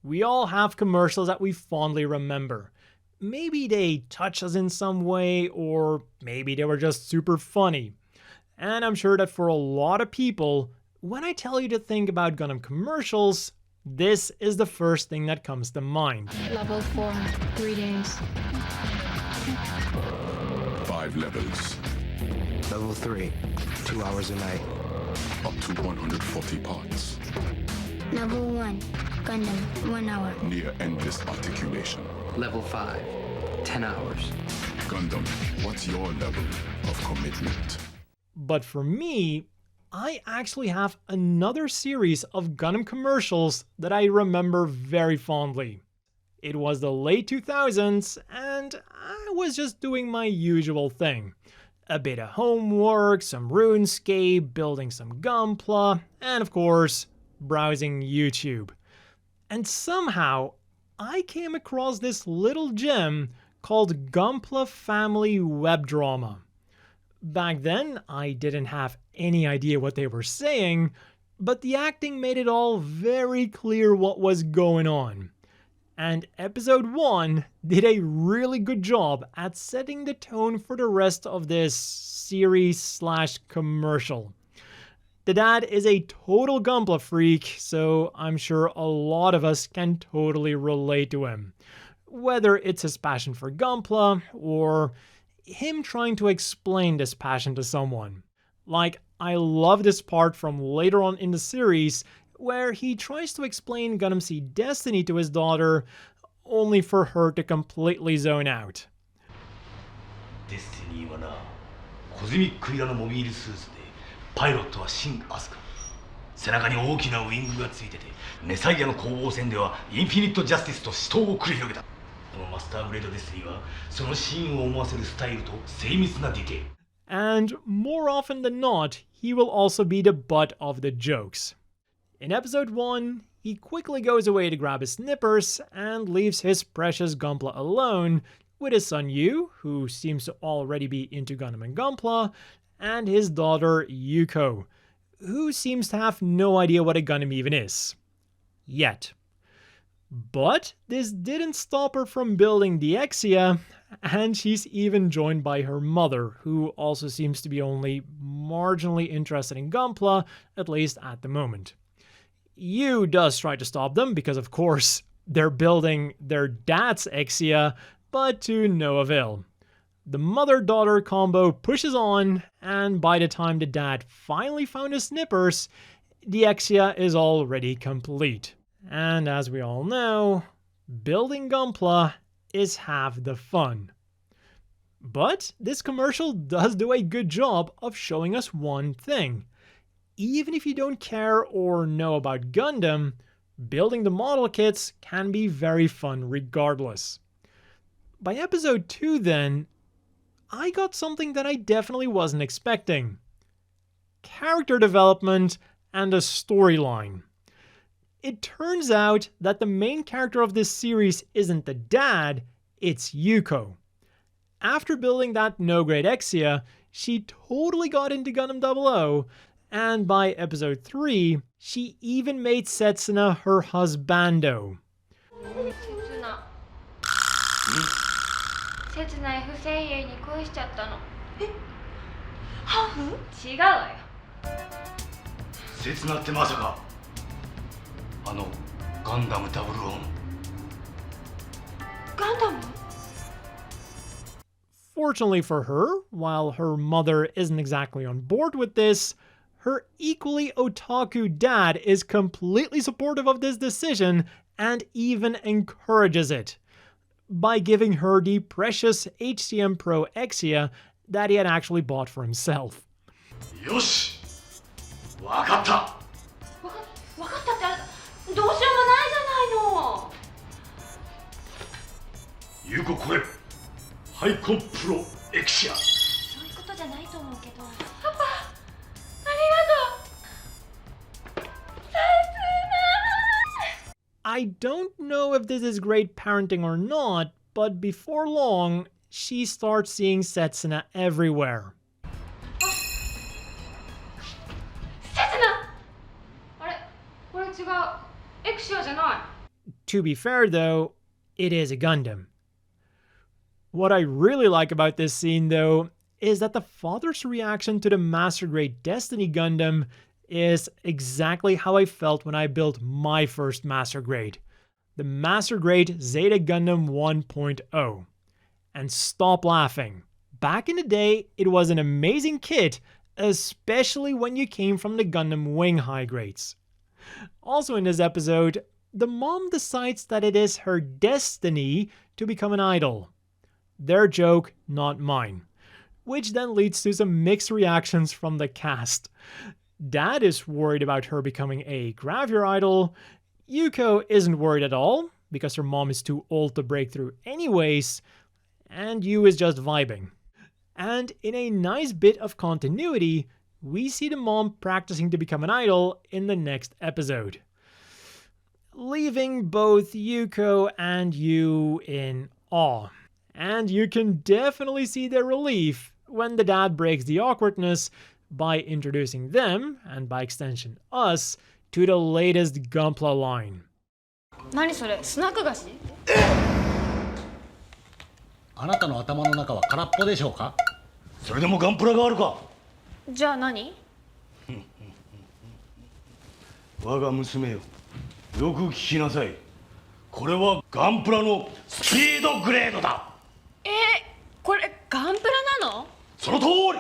We all have commercials that we fondly remember. Maybe they touch us in some way, or maybe they were just super funny. And I'm sure that for a lot of people, when I tell you to think about Gundam commercials, this is the first thing that comes to mind. Level 4, 3 days. 5 levels. Level 3, 2 hours a night. Up to 140 parts. Level 1, Gundam, 1 hour. Near endless articulation. Level 5, 10 hours. Gundam, what's your level of commitment? But for me, I actually have another series of Gundam commercials that I remember very fondly. It was the late 2000s, and I was just doing my usual thing. A bit of homework, some RuneScape, building some Gunpla, and of course, browsing YouTube. And somehow, I came across this little gem called Gunpla Family web drama. Back then, I didn't have any idea what they were saying, but the acting made it all very clear what was going on. And episode 1 did a really good job at setting the tone for the rest of this series/commercial. The dad is a total Gunpla freak, so I'm sure a lot of us can totally relate to him. Whether it's his passion for Gunpla, or him trying to explain this passion to someone. Like, I love this part from later on in the series, where he tries to explain Gundam Seed Destiny to his daughter, only for her to completely zone out. Destiny はな、コズミック色のモビールスーツで、パイロットはシン・アスカ。背中に大きなウィングがついてて、メサイアの攻防戦ではインフィニット・ジャスティスと死闘を繰り広げた。このマスターグレードデスティニーは、そのシーンを思わせるスタイルと精密なディテール。And more often than not, he will also be the butt of the jokes. In episode 1, he quickly goes away to grab his snippers and leaves his precious Gunpla alone with his son Yu, who seems to already be into Gundam and Gunpla, and his daughter Yuko, who seems to have no idea what a Gundam even is. Yet. But this didn't stop her from building the Exia, and she's even joined by her mother, who also seems to be only marginally interested in Gunpla, at least at the moment. Yu does try to stop them, because of course, they're building their dad's Exia, but to no avail. The mother-daughter combo pushes on, and by the time the dad finally found his snippers, the Exia is already complete. And as we all know, building Gunpla is half the fun. But this commercial does do a good job of showing us one thing. Even if you don't care or know about Gundam, building the model kits can be very fun regardless. By episode 2 then, I got something that I definitely wasn't expecting. Character development and a storyline. It turns out that the main character of this series isn't the dad, it's Yuko. After building that no-grade Exia, she totally got into Gundam 00, and by episode 3, she even made Setsuna her husbando. 切ない不正兵に恋しちゃったの。え、ハーフ？違うわよ。切なってまさか、あのガンダム00の。ガンダム？ Fortunately for her, while her mother isn't exactly on board with this, her equally otaku dad is completely supportive of this decision and even encourages it, by giving her the precious HCM Pro Exia that he had actually bought for himself. よし、わかった。わかったってあれ、どうしようもないじゃないの。ゆうここれ、ハイコンプロエクシア。そういうことじゃないと思うけど。パパ、ありがとう。I don't know if this is great parenting or not, but before long, she starts seeing Setsuna everywhere. セツナ！あれ、これ違う。エクシアじゃない。To be fair though, it is a Gundam. What I really like about this scene though is that the father's reaction to the Master Grade Destiny Gundam is exactly how I felt when I built my first Master Grade, the Master Grade Zeta Gundam 1.0. And stop laughing. Back in the day, it was an amazing kit, especially when you came from the Gundam Wing high grades. Also in this episode, the mom decides that it is her destiny to become an idol. Their joke, not mine. Which then leads to some mixed reactions from the cast. Dad is worried about her becoming a gravure idol. Yuko isn't worried at all, because her mom is too old to break through anyways. And Yu is just vibing. And in a nice bit of continuity, we see the mom practicing to become an idol in the next episode, leaving both Yuko and Yu in awe. And you can definitely see their relief when the dad breaks the awkwardness by introducing them, and by extension us, to the latest Gunpla line. 何それスナック菓子あなたの頭の中は空っぽでしょうか？それでもガンプラがあるか。じゃあ何我が娘よ、よく聞きなさい。これはガンプラのスピードグレードだ。これガンプラなの？その通り。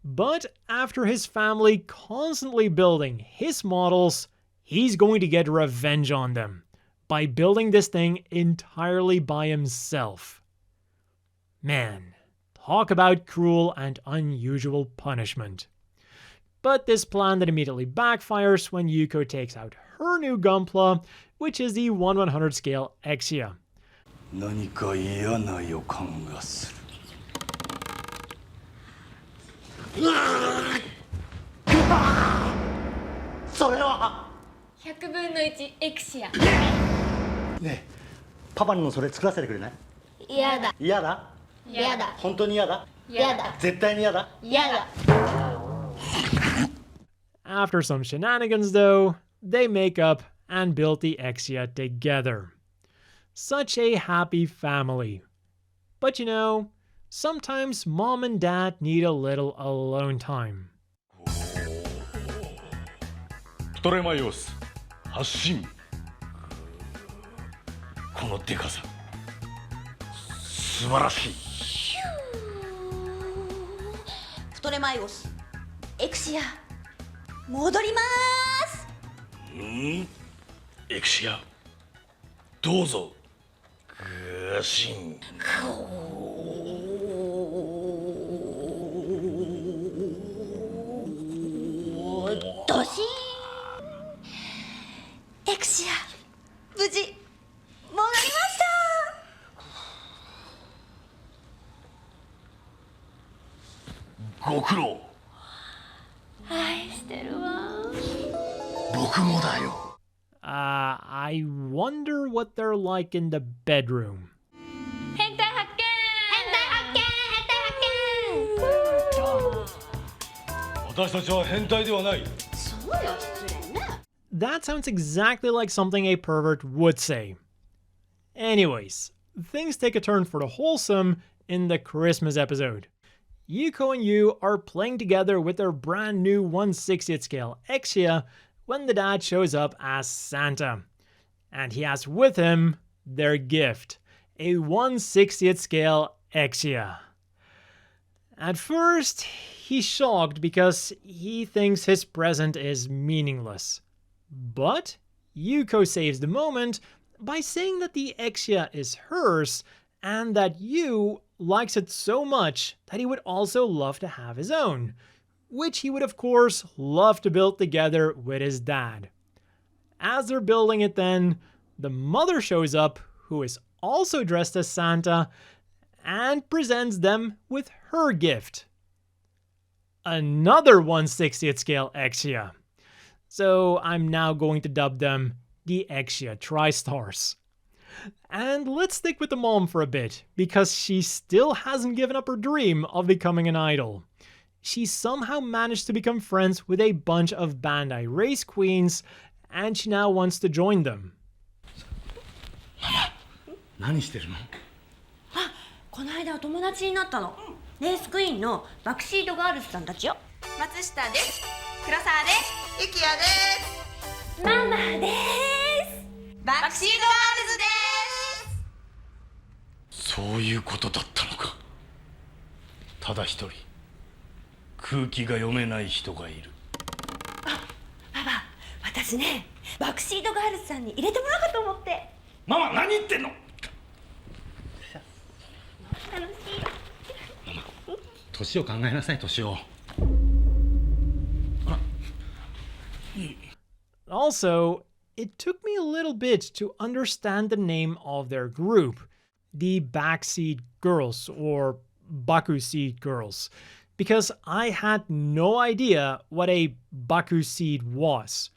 But after his family constantly building his models, he's going to get revenge on them by building this thing entirely by himself. Man, talk about cruel and unusual punishment. But this plan that immediately backfires when Yuko takes out her new Gunpla, which is the 1/100 scale Exia. 何か嫌な予感がする。それは100分の1エクシアねえ、パパにもそれ作らせてくれない？嫌だ嫌だ？嫌だ本当に嫌だ？嫌だ絶対に嫌だ？嫌だ After some shenanigans though, they make up and build the Exia together. Such a happy family. But you know, sometimes mom and dad need a little alone time. プトレマイオス発進。このデカさ素晴らしい。プトレマイオスエクシア戻りまーす。エクシアどうぞ。グシン。ドシーン。エクシア無事戻りました。ご苦労。愛してるわ僕もだよ。I wonder what they're like in the bedroom. 変態発見私たちは変態ではない。そうよ失礼ね。That sounds exactly like something a pervert would say. Anyways, things take a turn for the wholesome in the Christmas episode. Yuko and Yu are playing together with their brand new 1/60th scale Exia when the dad shows up as Santa. And he has with him their gift, a 1/60th scale Exia. At first, he's shocked because he thinks his present is meaningless. But Yuko saves the moment by saying that the Exia is hers and that Yu likes it so much that he would also love to have his own, which he would of course love to build together with his dad. As they're building it then, the mother shows up, who is also dressed as Santa, and presents them with her gift. Another 1/60th scale Exia. So I'm now going to dub them the Exia Tri-Stars. And let's stick with the mom for a bit, because she still hasn't given up her dream of becoming an idol. She somehow managed to become friends with a bunch of Bandai race queens, and she now wants to join them. 何してるの？この間お友達になったの。レースクイーンのバクシードガールズさんたちよ。松下です。黒沢です。ゆきやです。ママです。バクシードガールズです。そういうことだったのか。ただ一人空気が読めない人がいる。パパ、私ね、バクシードガールズさんに入れてもらおうかと思って。ママ、何言ってんの？楽しい。年を考えなさい、年を。Also, it took me a little bit to understand the name of their group, the Backseat Girls, or Baku Seed Girls, because I had no idea what a Baku Seed was.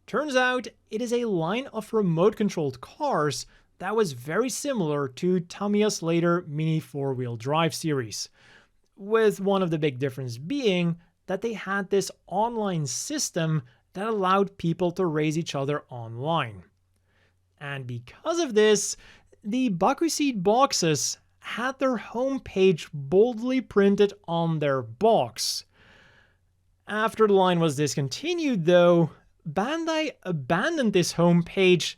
Turns out it is a line of remote-controlled cars that was very similar to Tamiya's later Mini 4-wheel drive series, with one of the big differences being that they had this online system that allowed people to race each other online. And because of this, the Baku Seed boxes had their homepage boldly printed on their box. After the line was discontinued though, Bandai abandoned this homepage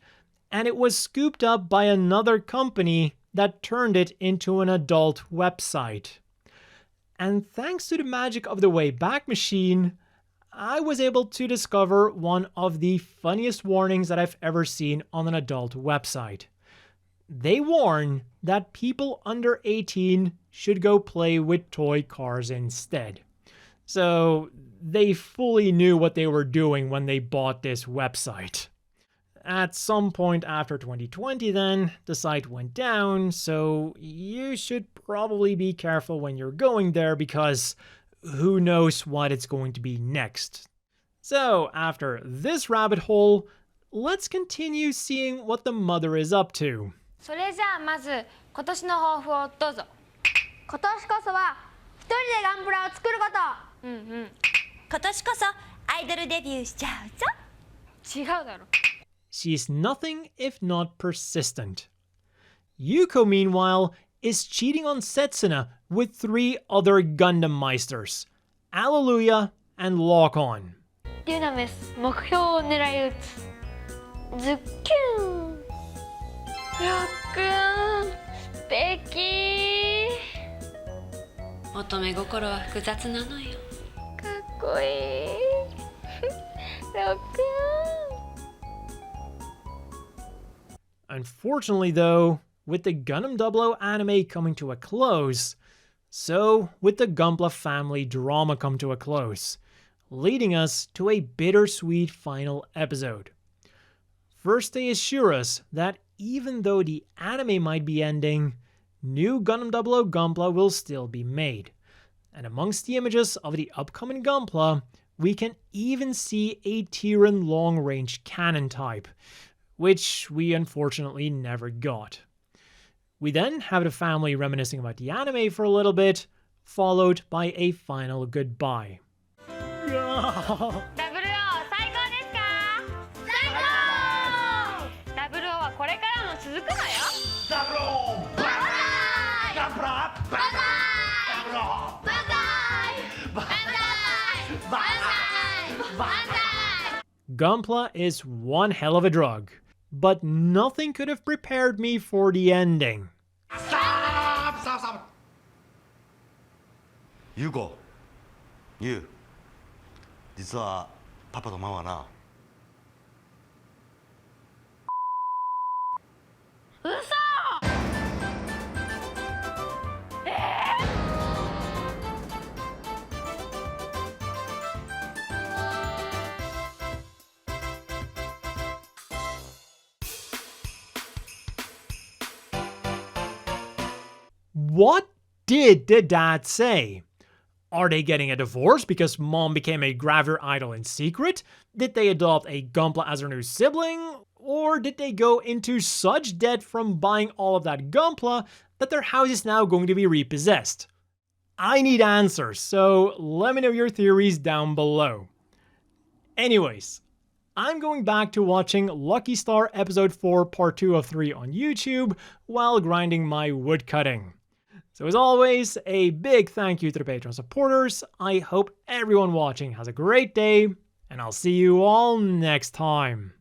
and it was scooped up by another company that turned it into an adult website. And thanks to the magic of the Wayback Machine, I was able to discover one of the funniest warnings that I've ever seen on an adult website. They warn that people under 18 should go play with toy cars instead. So they fully knew what they were doing when they bought this website. At some point after 2020 then, the site went down, so you should probably be careful when you're going there because who knows what it's going to be next. So after this rabbit hole, let's continue seeing what the mother is up to. それじゃあまず今年の抱負をどうぞ。今年こそは一人でガンプラを作ること。今年こそアイドルデビューしちゃうぞ。違うだろ。She's nothing if not persistent. Yuko, meanwhile, is cheating on Setsuna with 3 other Gundam Meisters, Alleluia and Lock On. デュナメス、目標を狙い撃つ。ズッキュン。ロックン、素敵。乙女心は複雑なのよ。かっこいい。ロックン。Unfortunately though, with the Gundam 00 anime coming to a close, so would the Gunpla Family drama come to a close, leading us to a bittersweet final episode. First they assure us that even though the anime might be ending, new Gundam 00 Gunpla will still be made. And amongst the images of the upcoming Gunpla, we can even see a Tyran long-range cannon type, which we unfortunately never got. We then have the family reminiscing about the anime for a little bit, followed by a final goodbye. ダブルオー最高ですか？最高！ダブルオーはこれからも続くのよ。ダブルオーバイガンプラバイダブルオーバイバイバイバイ Gunpla is one hell of a drug, but nothing could have prepared me for the ending. Stop! 優子、優、実はパパとママはな。What did the dad say? Are they getting a divorce because mom became a Gravure idol in secret? Did they adopt a Gunpla as their new sibling? Or did they go into such debt from buying all of that Gunpla that their house is now going to be repossessed? I need answers, so let me know your theories down below. Anyways, I'm going back to watching Lucky Star Episode 4 Part 2 of 3 on YouTube while grinding my wood cutting. So as always, a big thank you to the Patreon supporters. I hope everyone watching has a great day, and I'll see you all next time.